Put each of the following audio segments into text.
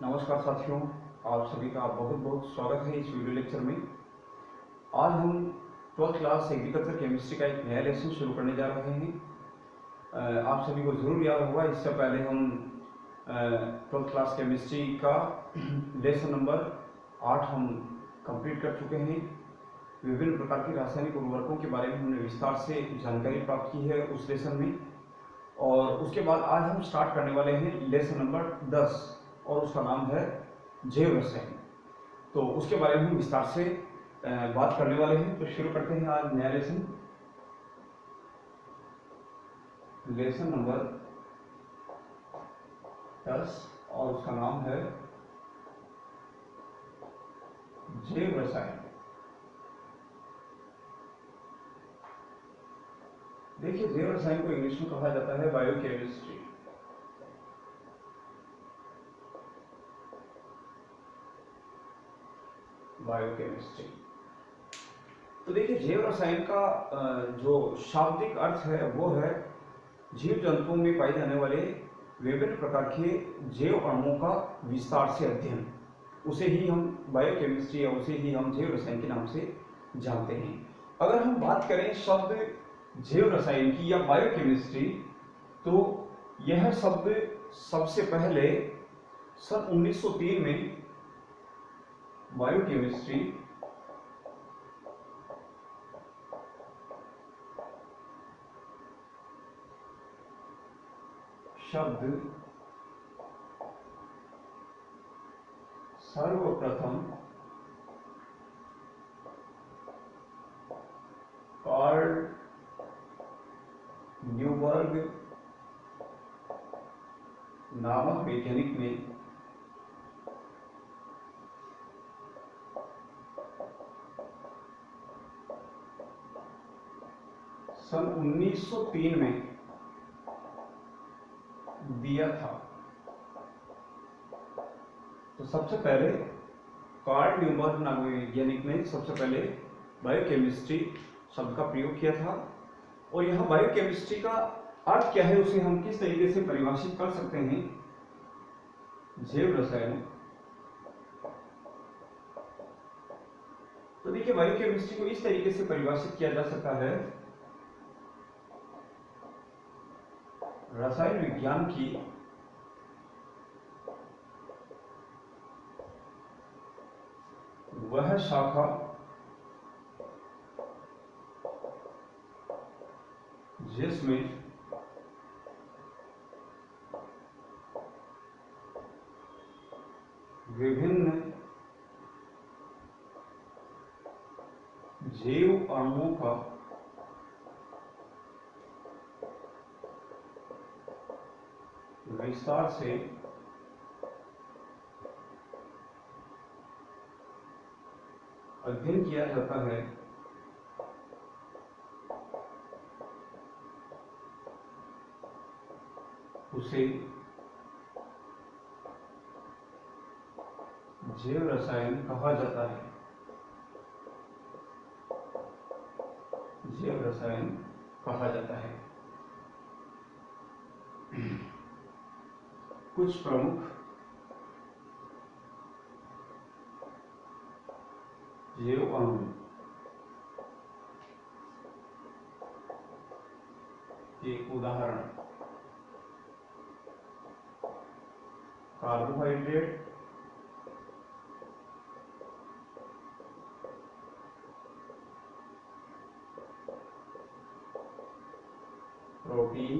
नमस्कार साथियों, आप सभी का बहुत बहुत स्वागत है इस वीडियो लेक्चर में। आज हम 12th क्लास एग्रीकल्चर केमिस्ट्री का एक नया लेसन शुरू करने जा रहे हैं। आप सभी को ज़रूर याद होगा, इससे पहले हम 12th क्लास केमिस्ट्री का लेसन नंबर 8 हम कंप्लीट कर चुके हैं। विभिन्न प्रकार के रासायनिक उर्वरकों के बारे में हमने विस्तार से जानकारी प्राप्त की है उस लेसन में, और उसके बाद आज हम स्टार्ट करने वाले हैं लेसन नंबर 10 और उसका नाम है जैव रसायन। तो उसके बारे में हम विस्तार से बात करने वाले हैं। तो शुरू करते हैं आज नया लेसन नंबर 10 और उसका नाम है जैव रसायन। देखिए, जैव रसायन को इंग्लिश में कहा जाता है बायोकेमिस्ट्री। बायोकेमिस्ट्री। तो देखिए, जैव रसायन का जो शाब्दिक अर्थ है वो है जीव जंतुओं में पाए जाने वाले विभिन्न प्रकार के जैव अणुओं का विस्तार से अध्ययन। उसे ही हम बायोकेमिस्ट्री या उसे ही हम जैव रसायन के नाम से जानते हैं। अगर हम बात करें शब्द जैव रसायन की या बायोकेमिस्ट्री, तो यह शब्द सबसे पहले सन 1903 में बायोकेमिस्ट्री शब्द सर्वप्रथम कार्ल न्यूबर्ग नामक वैज्ञानिक ने सन 1903 में दिया था। तो सबसे पहले कार्ल न्यूबर्ग नामक वैज्ञानिक ने सबसे पहले बायोकेमिस्ट्री शब्द का प्रयोग किया था। और यह बायोकेमिस्ट्री का अर्थ क्या है, उसे हम किस तरीके से परिभाषित कर सकते हैं। जैव रसायन। तो देखिए, बायोकेमिस्ट्री को इस तरीके से परिभाषित किया जा सकता है, रसायन विज्ञान की वह शाखा जिसमें विभिन्न जैव अणुओं का विस्तार से अध्ययन किया जाता है, उसे जैव रसायन कहा जाता है। जैव रसायन कहा जाता है। कुछ प्रमुख जैव अणु एक उदाहरण कार्बोहाइड्रेट, प्रोटीन,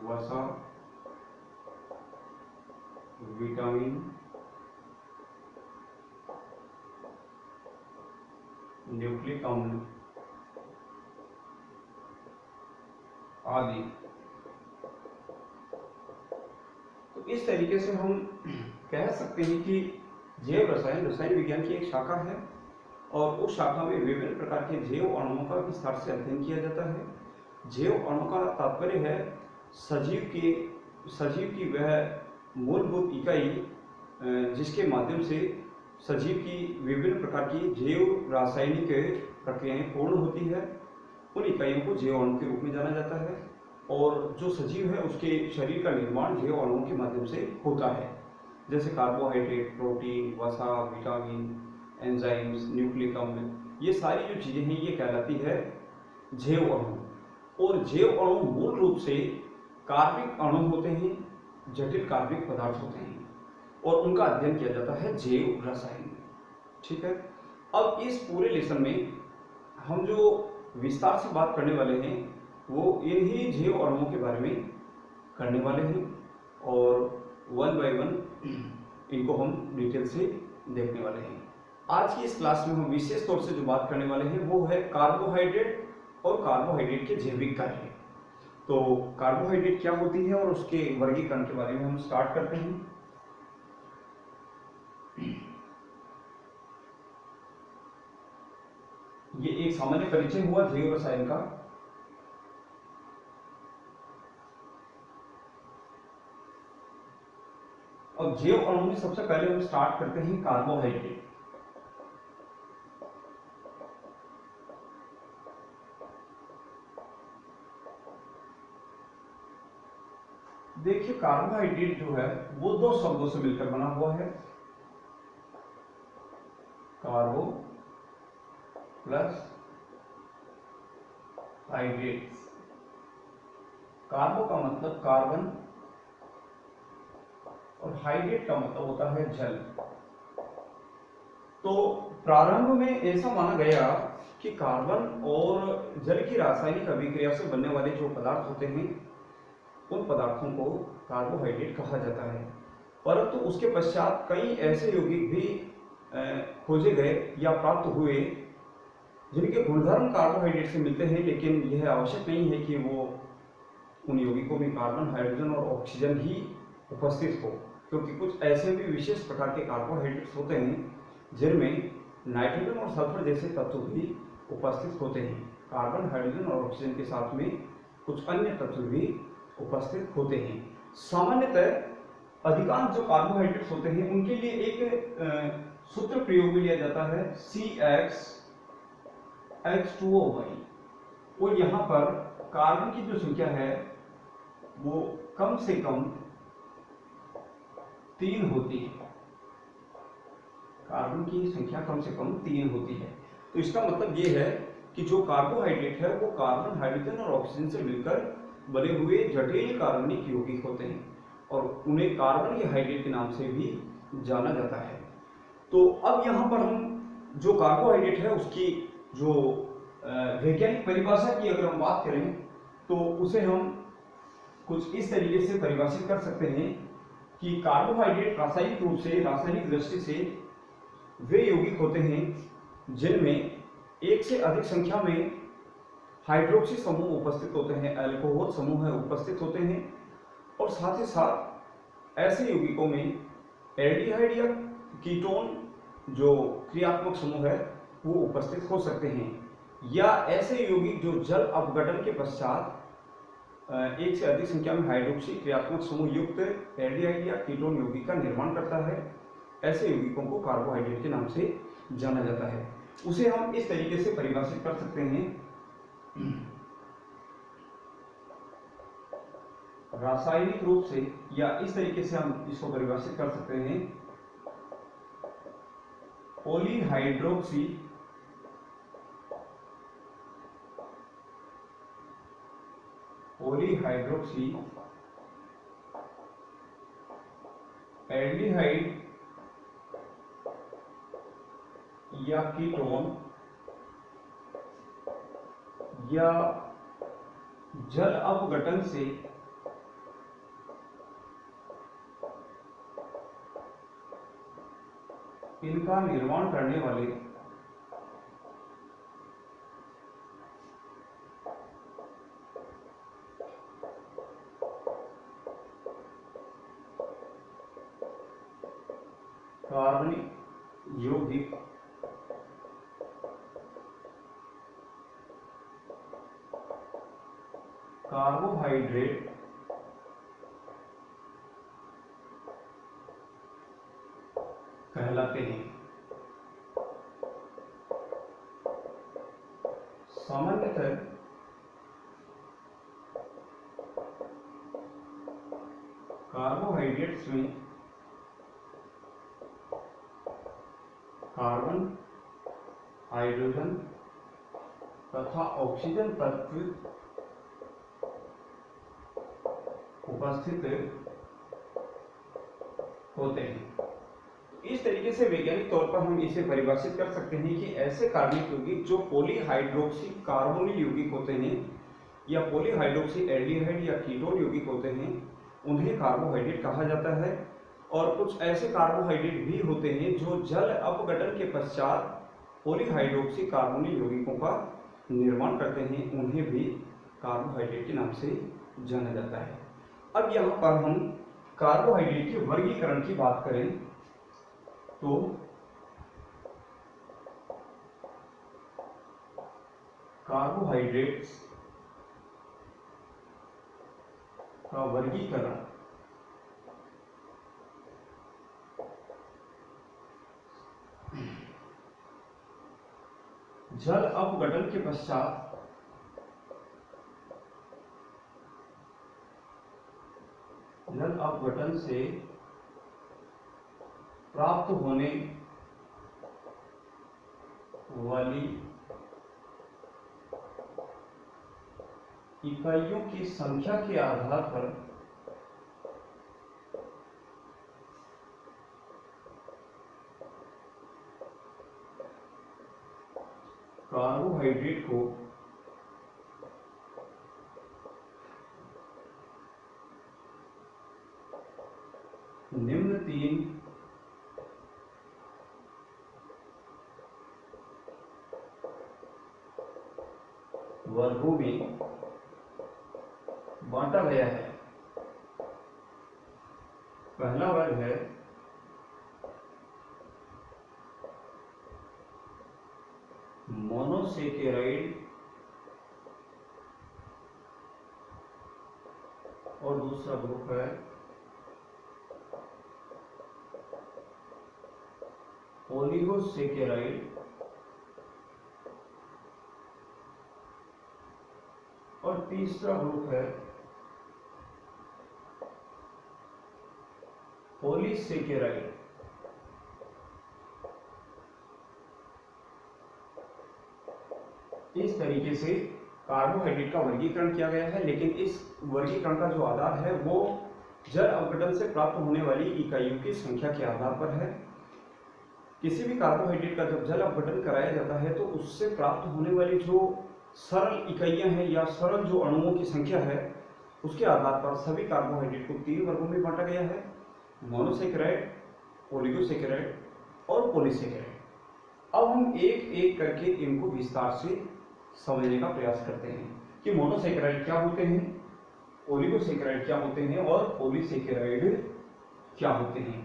वसा, विटामिन, न्यूक्लिक अम्ल आदि। तो इस तरीके से हम कह सकते हैं कि जैव रसायन रसायन विज्ञान की एक शाखा है, और उस शाखा में विभिन्न प्रकार के जैव अणुओं का विस्तार से अध्ययन किया जाता है। जैव अणु का तात्पर्य है सजीव की वह मूलभूत इकाई जिसके माध्यम से सजीव की विभिन्न प्रकार की जैव रासायनिक प्रक्रियाएं पूर्ण होती है। उन इकाइयों को जैव अणु के रूप में जाना जाता है। और जो सजीव है उसके शरीर का निर्माण जैव अणुओं के माध्यम से होता है, जैसे कार्बोहाइड्रेट, प्रोटीन, वसा, विटामिन, एंजाइम्स, न्यूक्लिक अम्ल, ये सारी जो चीज़ें हैं ये कहलाती है जैव अणु। और जैव अणु मूल रूप से कार्बनिक अणु होते हैं, जटिल कार्बनिक पदार्थ होते हैं, और उनका अध्ययन किया जाता है जैव रसायन में। ठीक है, अब इस पूरे लेसन में हम जो विस्तार से बात करने वाले हैं वो इन्हीं जैव अणुओं के बारे में करने वाले हैं, और वन बाय वन इनको हम डिटेल से देखने वाले हैं। आज की इस क्लास में हम विशेष तौर से जो बात करने वाले हैं वो है कार्बोहाइड्रेट और कार्बोहाइड्रेट के जैविक कार्य। तो कार्बोहाइड्रेट क्या होती है और उसके वर्गीकरण के बारे में हम स्टार्ट करते हैं। ये एक सामान्य परिचय हुआ जैव रसायन का। अब जैव अणु में सबसे पहले हम स्टार्ट करते हैं कार्बोहाइड्रेट। देखिए कार्बोहाइड्रेट जो है वो दो शब्दों से मिलकर बना हुआ है, कार्बो प्लस हाइड्रेट्स। कार्बो का मतलब कार्बन और हाइड्रेट का मतलब होता है जल। तो प्रारंभ में ऐसा माना गया कि कार्बन और जल की रासायनिक अभिक्रिया से बनने वाले जो पदार्थ होते हैं उन पदार्थों को कार्बोहाइड्रेट कहा जाता है, परंतु उसके पश्चात कई ऐसे यौगिक भी खोजे गए या प्राप्त हुए जिनके गुणधर्म कार्बोहाइड्रेट से मिलते हैं, लेकिन यह आवश्यक नहीं है कि वो उन यौगिकों में कार्बन, हाइड्रोजन और ऑक्सीजन ही उपस्थित हो, क्योंकि कुछ ऐसे भी विशेष प्रकार के कार्बोहाइड्रेट्स होते हैं जिनमें नाइट्रोजन और सल्फर जैसे तत्व भी उपस्थित होते हैं। कार्बन, हाइड्रोजन और ऑक्सीजन के साथ में कुछ अन्य तत्व भी उपस्थित होते हैं। सामान्यतः अधिकांश जो कार्बोहाइड्रेट्स होते हैं उनके लिए एक सूत्र प्रयोग में लिया जाता है CxH2O, और यहाँ पर कार्बन की जो संख्या है वो कम से कम 3 होती है। कार्बन की संख्या कम से कम 3 होती है। तो इसका मतलब ये है कि जो कार्बोहाइड्रेट है वो कार्बन, हाइड्रोजन और ऑक्सीजन से मिलकर बने हुए जटिल कार्बनिक यौगिक होते हैं, और उन्हें कार्बन या हाइड्रेट के नाम से भी जाना जाता है। तो अब यहाँ पर हम जो कार्बोहाइड्रेट है उसकी जो वैज्ञानिक परिभाषा की अगर हम बात करें तो उसे हम कुछ इस तरीके से परिभाषित कर सकते हैं कि कार्बोहाइड्रेट रासायनिक रूप से, रासायनिक दृष्टि से वे यौगिक होते हैं जिनमें एक से अधिक संख्या में हाइड्रोक्सी समूह उपस्थित होते हैं, अल्कोहल समूह उपस्थित होते हैं, और साथ ही साथ ऐसे यौगिकों में एल्डिहाइड या कीटोन जो क्रियात्मक समूह है वो उपस्थित हो सकते हैं, या ऐसे यौगिक जो जल अपघटन के पश्चात एक से अधिक संख्या में हाइड्रोक्सी क्रियात्मक समूह युक्त एल्डिहाइड या कीटोन यौगिक का निर्माण करता है। ऐसे यौगिकों को कार्बोहाइड्रेट के नाम से जाना जाता है। उसे हम इस तरीके से परिभाषित कर सकते हैं, रासायनिक रूप से, या इस तरीके से हम इसको परिभाषित कर सकते हैं, पॉलीहाइड्रोक्सी एल्डिहाइड या कीटोन या जल अपघटन से इनका निर्माण करने वाले कार्बनिक यौगिक कार्बोहाइड्रेट कहलाते हैं। सामान्यतः कार्बोहाइड्रेट्स में कार्बन, हाइड्रोजन तथा ऑक्सीजन तत्व उपस्थित होते हैं। इस तरीके से वैज्ञानिक तौर पर हम इसे परिभाषित कर सकते हैं कि ऐसे कार्बनिक यौगिक जो पॉलीहाइड्रोक्सी कार्बोनिल यौगिक होते हैं या पॉलीहाइड्रोक्सी एल्डिहाइड या कीटोन यौगिक होते हैं, उन्हें कार्बोहाइड्रेट कहा जाता है। और कुछ ऐसे कार्बोहाइड्रेट भी होते हैं जो जल अपघटन के पश्चात पॉलीहाइड्रोक्सी कार्बोनिल यौगिकों का निर्माण करते हैं, उन्हें भी कार्बोहाइड्रेट के नाम से जाना जाता है। अब यहाँ पर हम कार्बोहाइड्रेट के वर्गीकरण की बात करें तो कार्बोहाइड्रेट्स का वर्गीकरण जल अपघटन के पश्चात जल अपघटन से प्राप्त होने वाली इकाइयों की संख्या के आधार पर कार्बोहाइड्रेट को निम्न 3 वर्गों में बांटा गया है। पहला वर्ग है मोनोसेकेराइड और दूसरा ग्रुप है ओलिगोसेकेराइड और तीसरा ग्रुप है पॉलीसेकेराइड। इस तरीके से कार्बोहाइड्रेट का वर्गीकरण किया गया है, लेकिन इस वर्गीकरण का जो आधार है वो जल अपघटन से प्राप्त होने वाली इकाइयों की संख्या के आधार पर है। किसी भी कार्बोहाइड्रेट का जब जल अपघटन कराया जाता है तो उससे प्राप्त होने वाली जो सरल इकाइयां हैं या सरल जो अणुओं की संख्या है, उसके आधार पर सभी कार्बोहाइड्रेट को 3 वर्गों में बांटा गया है: मोनोसेकेराइड, ओलिगोसेकेराइड और पॉलीसेकेराइड। अब हम एक एक करके इनको विस्तार से समझने का प्रयास करते हैं कि मोनोसेकेराइड क्या होते हैं, ओलिगोसेकेराइड क्या होते हैं और पॉलीसेकेराइड क्या होते हैं।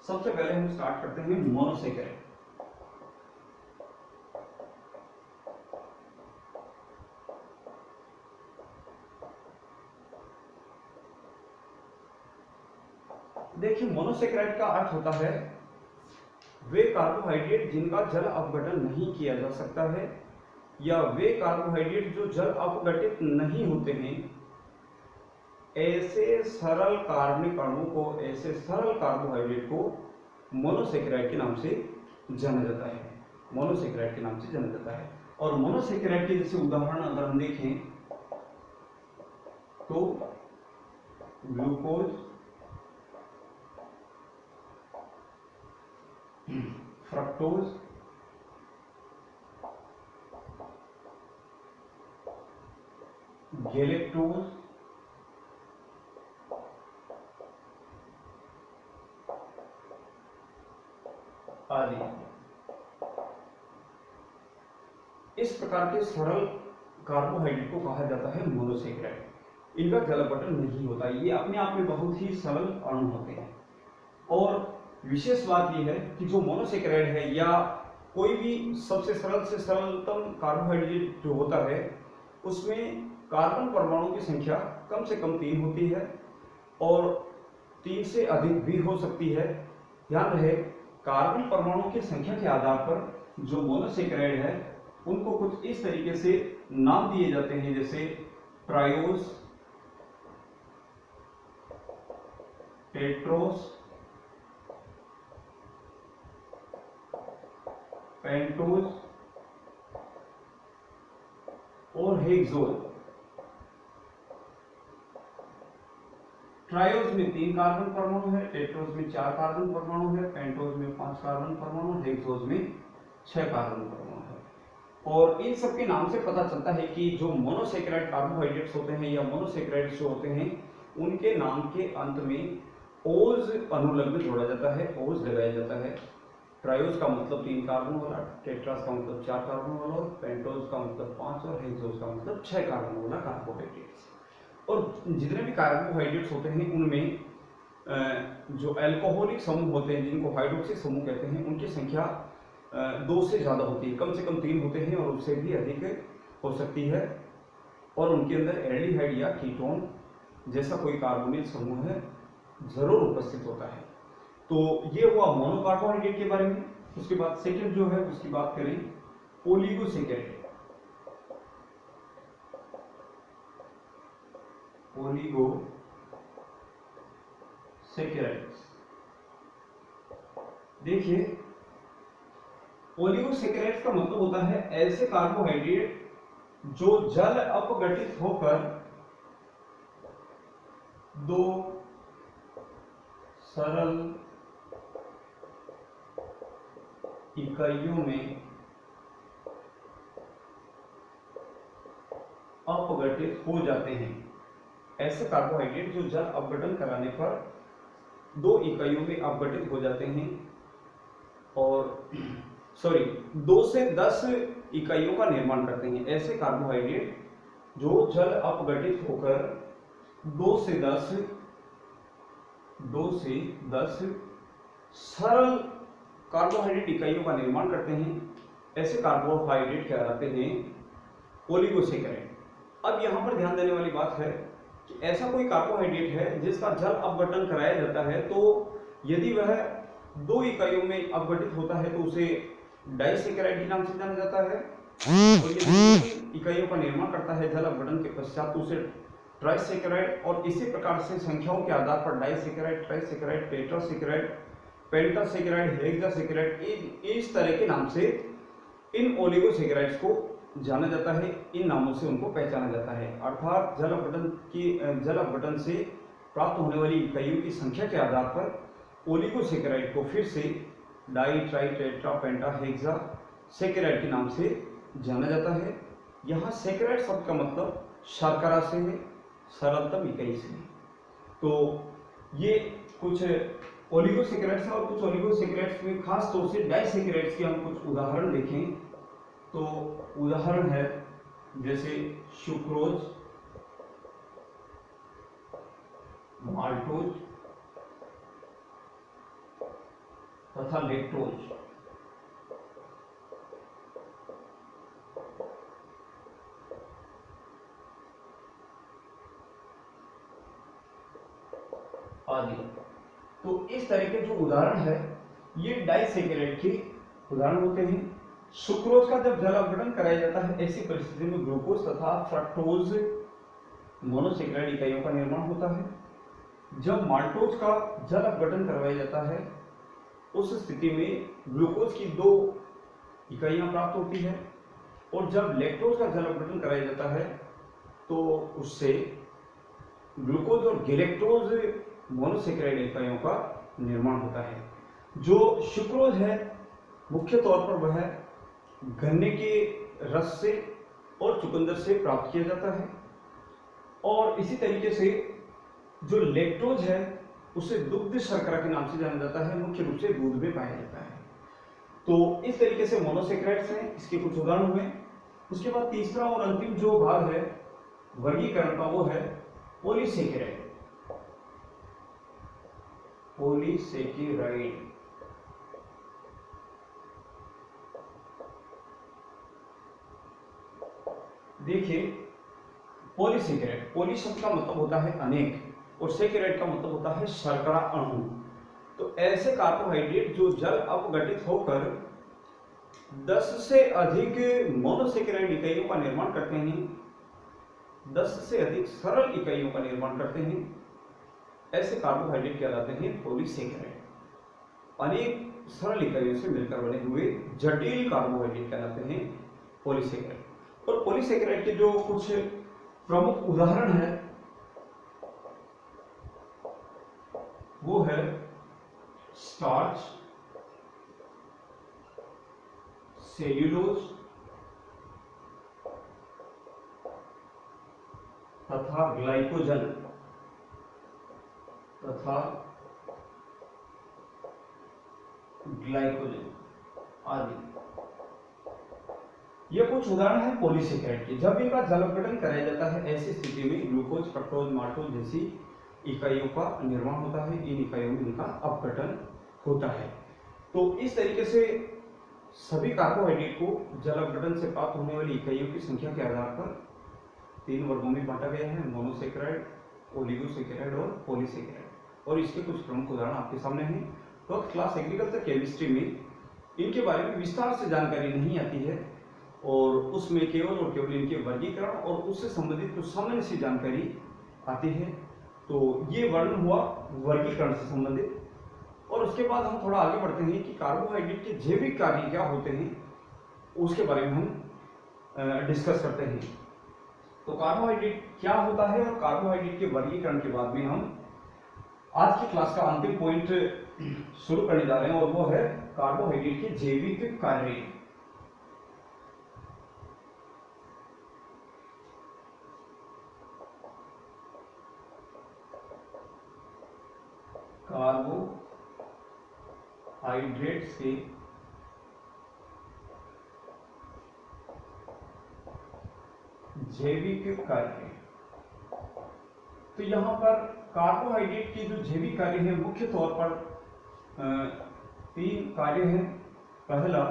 सबसे पहले हम स्टार्ट करते हैं मोनोसेकेराइड। देखिए, मोनोसेकेराइड का अर्थ होता है वे कार्बोहाइड्रेट जिनका जल अपघटन नहीं किया जा सकता है या वे कार्बोहाइड्रेट जो जल अपघटित नहीं होते हैं। ऐसे सरल कार्बनिक अणु को, ऐसे सरल कार्बोहाइड्रेट को मोनोसेकेराइड के नाम से जाना जाता है, मोनोसेकेराइड के नाम से जाना जाता है। और मोनोसेकेराइड के जैसे उदाहरण अगर हम देखें तो ग्लूकोज, फ्रक्टोज, गैलेक्टोज, आदि। इस प्रकार के सरल कार्बोहाइड्रेट को कहा जाता है मोनोसेकेराइड। इनका जल अपघटन नहीं होता, ये अपने आप में बहुत ही सरल अणु होते हैं। और विशेष बात यह है कि जो मोनोसेकेराइड है या कोई भी सबसे सरल से सरलतम कार्बोहाइड्रेट जो होता है उसमें कार्बन परमाणु की संख्या कम से कम 3 होती है और 3 से अधिक भी हो सकती है। ध्यान रहे, कार्बन परमाणु की संख्या के आधार पर जो मोनोसेकेराइड है उनको कुछ इस तरीके से नाम दिए जाते हैं, जैसे ट्रायोज, टेट्रोस, पेंटोज और हेक्सोज। ट्रायोज में 3 कार्बन परमाणु है, टेट्रोज में 4 कार्बन परमाणु है, पेंटोज में 5 कार्बन परमाणु, हेक्सोज में 6 कार्बन परमाणु है। और इन सब के नाम से पता चलता है कि जो मोनोसेकेराइड कार्बोहाइड्रेट्स होते हैं या मोनोसेकेराइड्स जो होते हैं उनके नाम के अंत में ओज अनुलग्न जोड़ा जाता है, ओज लगाया जाता है। ट्रायोज का मतलब 3 कार्बन वाला, टेट्रास का मतलब 4 कार्बन वाला, पेंटोज का मतलब 5 और हेक्सोज का मतलब 6 कार्बन वाला कार्बोहाइड्रेट्स। और जितने भी कार्बोहाइड्रेट्स होते हैं उनमें जो अल्कोहलिक समूह होते हैं जिनको हाइड्रोक्सी समूह कहते हैं उनकी संख्या 2 से ज़्यादा होती है, कम से कम 3 होते हैं और उससे भी अधिक हो सकती है। और उनके अंदर एल्डिहाइड या कीटोन जैसा कोई कार्बोनिल समूह है जरूर उपस्थित होता है। तो ये हुआ मोनोकार्बोहाइड्रेट के बारे में। उसके बाद सेकंड जो है उसकी बात करें ओलिगोसेकेराइड। ओलिगोसेकेराइड्स, देखिए ओलिगोसेकेराइड्स का मतलब होता है ऐसे कार्बोहाइड्रेट जो जल अपघटित होकर 2 सरल इकाइयों में अपघटित हो जाते हैं। ऐसे कार्बोहाइड्रेट जो जल अपघटन कराने पर 2 इकाइयों में अपघटित हो जाते हैं और 2 से 10 इकाइयों का निर्माण करते हैं। ऐसे कार्बोहाइड्रेट जो जल अपघटित होकर 2 से 10 सरल कार्बोहाइड्रेट इकाइयों का निर्माण करते हैं, ऐसे कार्बोहाइड्रेट कहलाते हैं ओलिगोसेकेराइड। अब यहाँ पर ध्यान देने वाली बात है कि ऐसा कोई कार्बोहाइड्रेट है जिसका जल अपघटन कराया जाता है, तो यदि वह 2 इकाइयों में अपघटित होता है तो उसे डाइसेकेराइड के नाम से जाना जाता है, और यदि इकाइयों का निर्माण करता है जल अपघटन के पश्चात तो उसे ट्राइसेकेराइड, और इसी प्रकार से संख्याओं के आधार पर डाइसेकेराइड, ट्राइसेकेराइड, टेट्रासेकेराइड, पेंटासेकेराइड, हेक्सासेकेराइड, इस तरह के नाम से इन ओलिगोसेकेराइड्स को जाना जाता है। इन नामों से उनको पहचाना जाता है। अर्थात जल अपघटन से प्राप्त होने वाली इकाइयों की संख्या के आधार पर ओलिगोसेकेराइड को फिर से डाई, ट्राई, टेट्रा, पेंटा, हेक्सा सेकेराइड के नाम से जाना जाता है। यहाँ सेकेराइड शब्द का मतलब शर्करा से है, सरलतम इकाई से। तो ये कुछ ओलिगोसेकेराइड्स और कुछ ओलिगोसेकेराइड्स में खास तौर से डाइसेकेराइड्स के हम कुछ उदाहरण देखें तो उदाहरण है जैसे सुक्रोज, माल्टोज तथा लैक्टोज। आदि। तो इस तरह के जो उदाहरण है ये डाइसेकेराइड के उदाहरण होते हैं। सुक्रोज का जब जल अपघटन कराया जाता है ऐसी परिस्थिति में ग्लूकोज तथा फ्रक्टोज मोनोसेकेराइड इकाइयों का निर्माण होता है। जब माल्टोज का जल अपघटन करवाया जाता है उस स्थिति में ग्लूकोज की 2 इकाइयां प्राप्त होती है, और जब लैक्टोज का जल अपघटन कराया जाता है तो उससे ग्लूकोज और गैलेक्टोज मोनोसेकेराइड इकाइयों का निर्माण होता है। जो सुक्रोज है मुख्य तौर पर वह गन्ने के रस से और चुकंदर से प्राप्त किया जाता है, और इसी तरीके से जो लैक्टोज है उसे दुग्ध शर्करा के नाम से जाना जाता है, मुख्य रूप से दूध में पाया जाता है। तो इस तरीके से मोनोसेकेराइड्स हैं, इसके कुछ उदाहरण हुए। उसके बाद तीसरा और अंतिम जो भाग है वर्गीकरण का वो है पॉलीसेकेराइड। पॉलीसेकेराइड देखिए, पॉलीसेकेराइड, पॉली शब्द का मतलब होता है अनेक और सेकेराइड का मतलब होता है शर्करा अणु। तो ऐसे कार्बोहाइड्रेट जो जल अपघटित होकर 10 से अधिक मोनोसेकेराइड इकाइयों का निर्माण करते हैं, 10 से अधिक सरल इकाइयों का निर्माण करते हैं, ऐसे कार्बोहाइड्रेट कहलाते हैं पॉलीसेकेराइड। अनेक सरल इकाइयों से मिलकर बने हुए जटिल कार्बोहाइड्रेट कहलाते हैं पॉलीसेकेराइड। और पॉलीसेकेराइड के जो कुछ प्रमुख उदाहरण है वो है स्टार्च, सेल्यूलोज तथा ग्लाइकोजन आदि। ये कुछ उदाहरण है पॉलीसेकेराइड के। जब इनका जल अपघटन कराया जाता है, ऐसी स्थिति में ग्लूकोज, फ्रक्टोज, माल्टोज जैसी इकाइयों का निर्माण होता है। इन इकाइयों में इनका अपघटन होता है। तो इस तरीके से सभी कार्बोहाइड्रेट को जल अपघटन से प्राप्त होने वाली इकाइयों की संख्या के आधार पर 3 वर्गों में बांटा गया है: मोनोसेकेराइड, ओलिगोसेकेराइड और पॉलीसेकेराइड। और इसके कुछ प्रमुख उदाहरण आपके सामने हैं। 12th क्लास एग्रीकल्चर केमिस्ट्री में इनके बारे में विस्तार से जानकारी नहीं आती है, और उसमें केवल और केवल इनके वर्गीकरण और उससे संबंधित कुछ सामान्य सी जानकारी आती है। तो ये वर्णन हुआ वर्गीकरण से संबंधित। और उसके बाद हम थोड़ा आगे बढ़ते हैं कि कार्बोहाइड्रेट के जैविक कार्य क्या होते हैं, उसके बारे में हम डिस्कस करते हैं। तो कार्बोहाइड्रेट क्या होता है और कार्बोहाइड्रेट के वर्गीकरण के बाद में हम आज की क्लास का अंतिम पॉइंट शुरू करने जा रहे हैं, और वो है कार्बोहाइड्रेट के जैविक कार्य। कार्बोहाइड्रेट्स के जैविक कार्य। तो यहां पर कार्बोहाइड्रेट के जो जैविक कार्य है, मुख्य तौर पर 3 कार्य हैं। पहला,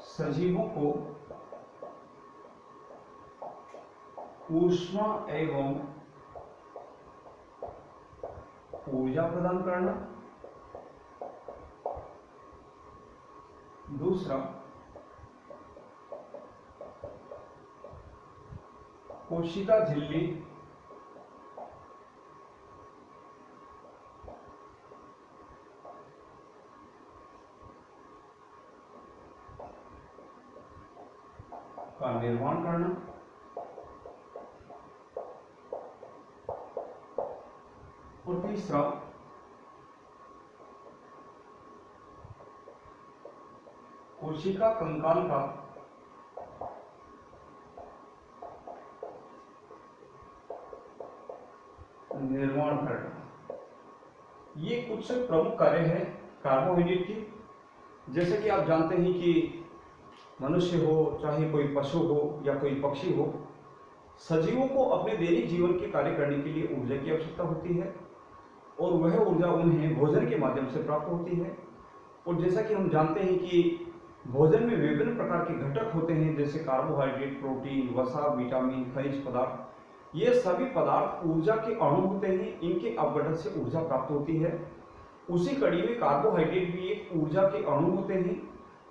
सजीवों को ऊष्मा एवं ऊर्जा प्रदान करना। दूसरा, कोशिका झिल्ली का निर्माण करना। और तीसरा, कोशिका कंकाल का निर्माण करना। ये कुछ प्रमुख कार्य हैं कार्बोहाइड्रेट के। जैसे कि आप जानते हैं कि मनुष्य हो, चाहे कोई पशु हो या कोई पक्षी हो, सजीवों को अपने दैनिक जीवन के कार्य करने के लिए ऊर्जा की आवश्यकता होती है, और वह ऊर्जा उन्हें भोजन के माध्यम से प्राप्त होती है। और जैसा कि हम जानते हैं कि भोजन में विभिन्न प्रकार के घटक होते हैं, जैसे कार्बोहाइड्रेट, प्रोटीन, वसा, विटामिन, खनिज पदार्थ। ये सभी पदार्थ ऊर्जा के अणु होते हैं। इनके अपघटन से ऊर्जा प्राप्त होती है। उसी कड़ी में कार्बोहाइड्रेट भी एक ऊर्जा के अणु होते हैं।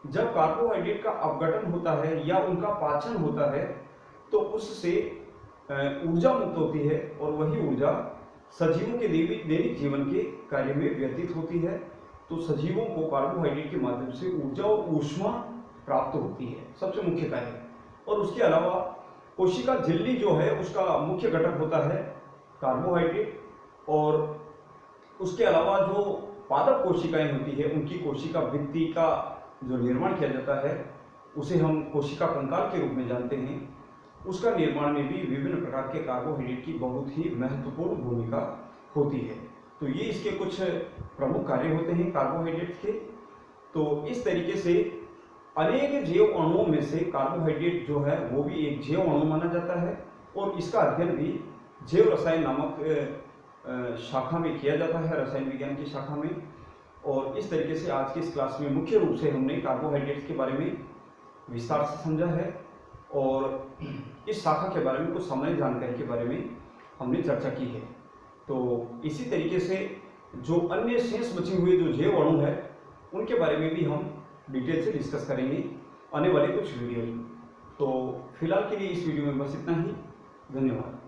जब कार्बोहाइड्रेट का अपघटन होता है या उनका पाचन होता है, तो उससे ऊर्जा मुक्त होती है, और वही ऊर्जा सजीवों के दैनिक जीवन के कार्य में व्यतीत होती है। तो सजीवों को कार्बोहाइड्रेट के माध्यम से ऊर्जा और ऊष्मा प्राप्त होती है, सबसे मुख्य कार्य। और उसके अलावा कोशिका झिल्ली जो है, उसका मुख्य घटक होता है कार्बोहाइड्रेट। और उसके अलावा जो पादप कोशिकाएं होती है, उनकी कोशिका भित्ति का जो निर्माण किया जाता है, उसे हम कोशिका कंकाल के रूप में जानते हैं। उसका निर्माण में भी विभिन्न प्रकार के कार्बोहाइड्रेट की बहुत ही महत्वपूर्ण भूमिका होती है। तो ये इसके कुछ प्रमुख कार्य होते हैं कार्बोहाइड्रेट के। तो इस तरीके से अनेक जैव अणुओं में से कार्बोहाइड्रेट जो है वो भी एक जैव अणु माना जाता है, और इसका अध्ययन भी जैव रसायन नामक शाखा में किया जाता है, रसायन विज्ञान की शाखा में। और इस तरीके से आज की इस क्लास में मुख्य रूप से हमने कार्बोहाइड्रेट्स के बारे में विस्तार से समझा है, और इस शाखा के बारे में कुछ सामान्य जानकारी के बारे में हमने चर्चा की है। तो इसी तरीके से जो अन्य शेष बचे हुए जो जैव अणु है, उनके बारे में भी हम डिटेल से डिस्कस करेंगे आने वाले कुछ वीडियो में। तो फिलहाल के लिए इस वीडियो में बस इतना ही। धन्यवाद।